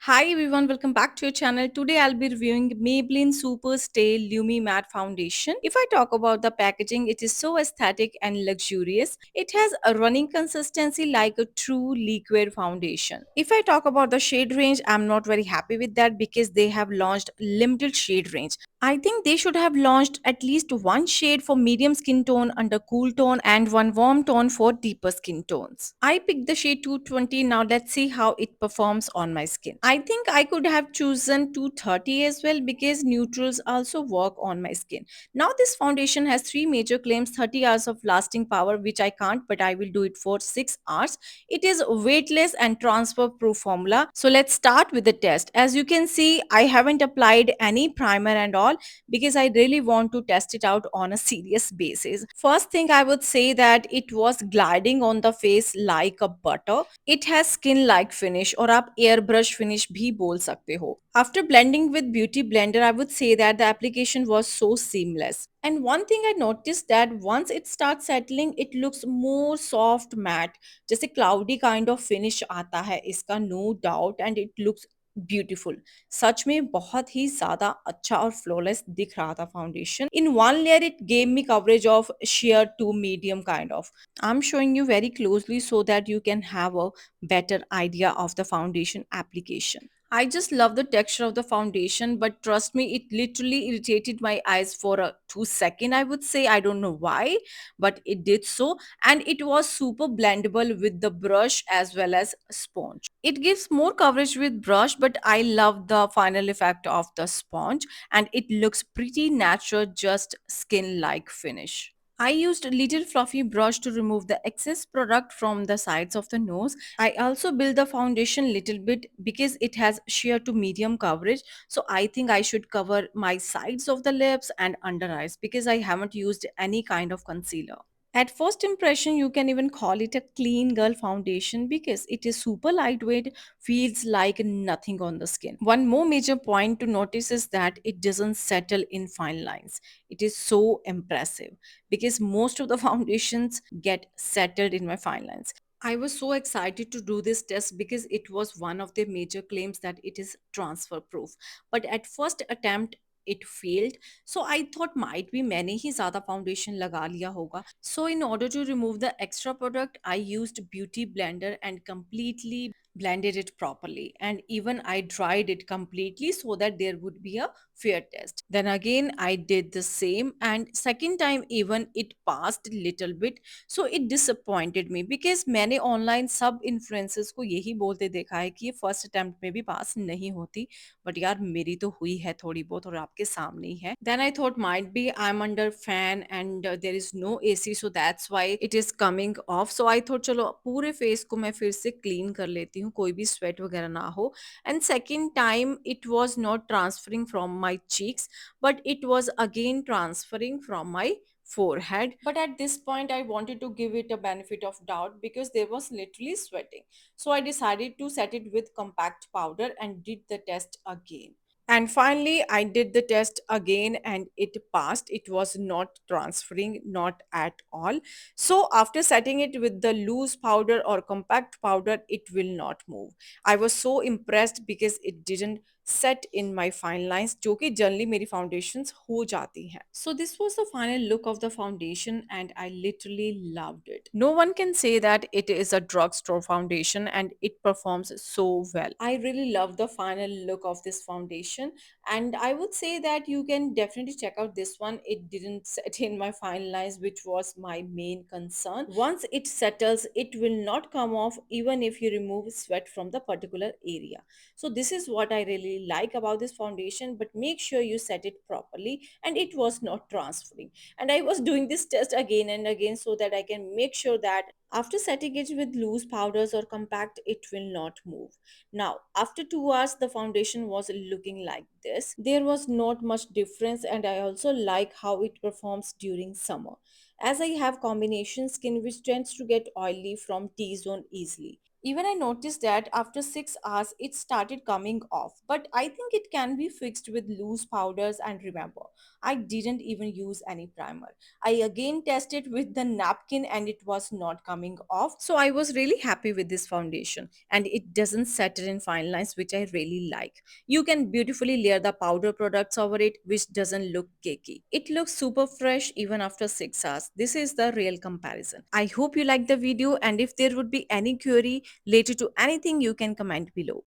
Hi everyone, welcome back to your channel. Today I'll be reviewing Maybelline Super Stay Lumi Matte Foundation. If I talk about the packaging, it is so aesthetic and luxurious. It has a running consistency like a true liquid foundation. If I talk about the shade range, I'm not very happy with that because they have launched limited shade range. I think they should have launched at least one shade for medium skin tone under cool tone and one warm tone for deeper skin tones. I picked the shade 220. Now let's see how it performs on my skin. I think I could have chosen 230 as well because neutrals also work on my skin. Now this foundation has three major claims: 30 hours of lasting power, which I can't, but I will do it for 6 hours. It is weightless and transfer proof formula. So let's start with the test. As you can see, I haven't applied any primer and all because I really want to test it out on a serious basis. First thing I would say that it was gliding on the face like a butter. It has skin like finish और आप airbrush finish भी बोल सकते हो. After blending with Beauty Blender, I would say that the application was so seamless. And one thing I noticed that once it starts settling, it looks more soft matte. जैसे cloudy kind of finish आता है इसका, no doubt, and it looks beautiful. सच में बहुत ही ज्यादा अच्छा और फ्लॉलेस दिख रहा था foundation. In one layer it gave me coverage of sheer to medium kind of. I'm showing you very closely so that you can have a better idea of the foundation application. I just love the texture of the foundation, but trust me, it literally irritated my eyes for a 2 second. I would say, I don't know why, but it did so, and it was super blendable with the brush as well as sponge. It gives more coverage with brush, but I love the final effect of the sponge, and it looks pretty natural, just skin like finish. I used a little fluffy brush to remove the excess product from the sides of the nose. I also built the foundation little bit because it has sheer to medium coverage. So I think I should cover my sides of the lips and under eyes because I haven't used any kind of concealer. At first impression, you can even call it a clean girl foundation because it is super lightweight, feels like nothing on the skin. One more major point to notice is that it doesn't settle in fine lines. It is so impressive because most of the foundations get settled in my fine lines. I was so excited to do this test because it was one of their major claims that it is transfer proof. But at first attempt, it failed. So I thought might be मैंने ही ज़्यादा foundation लगा लिया होगा. So in order to remove the extra product, I used Beauty Blender and completely blended it properly. And even I dried it completely so that there would be a fair test. Then again, I did the same, and second time even it passed little bit. So it disappointed me because मैंने online सब influencers को यही बोलते देखा है कि ये first attempt में भी pass नहीं होती. बट यार मेरी तो हुई है थोड़ी बहुत और आपके सामने ही है. Then I thought might be I am under fan and there is no AC, so that's why it is coming off. So I thought चलो पूरे फेस को मैं फिर से क्लीन कर लेती हूँ, कोई भी स्वेट वगैरह ना हो. And second time it was not transferring from my cheeks, but it was again transferring from my forehead. But at this point I wanted to give it a benefit of doubt because there was literally sweating. So I decided to set it with compact powder and did the test again. And finally, I did the test again and it passed. It was not transferring, not at all. So after setting it with the loose powder or compact powder, it will not move. I was so impressed because it didn't set in my fine lines, जो कि generally मेरी foundations हो जाती हैं. So this was the final look of the foundation and I literally loved it. No one can say that it is a drugstore foundation and it performs so well. I really love the final look of this foundation, and I would say that you can definitely check out this one. It didn't set in my fine lines, which was my main concern. Once it settles, it will not come off even if you remove sweat from the particular area. So this is what I really like about this foundation, but make sure you set it properly, and it was not transferring. And I was doing this test again and again so that I can make sure that after setting it with loose powders or compact, it will not move. Now, after 2 hours, the foundation was looking like this. There was not much difference, and I also like how it performs during summer. As I have combination skin which tends to get oily from T-zone easily. Even I noticed that after 6 hours it started coming off, but I think it can be fixed with loose powders. And remember, I didn't even use any primer. I again tested with the napkin and it was not coming off. So I was really happy with this foundation and it doesn't settle in fine lines, which I really like. You can beautifully layer the powder products over it, which doesn't look cakey. It looks super fresh even after 6 hours. This is the real comparison. I hope you liked the video, and if there would be any query related to anything, you can comment below.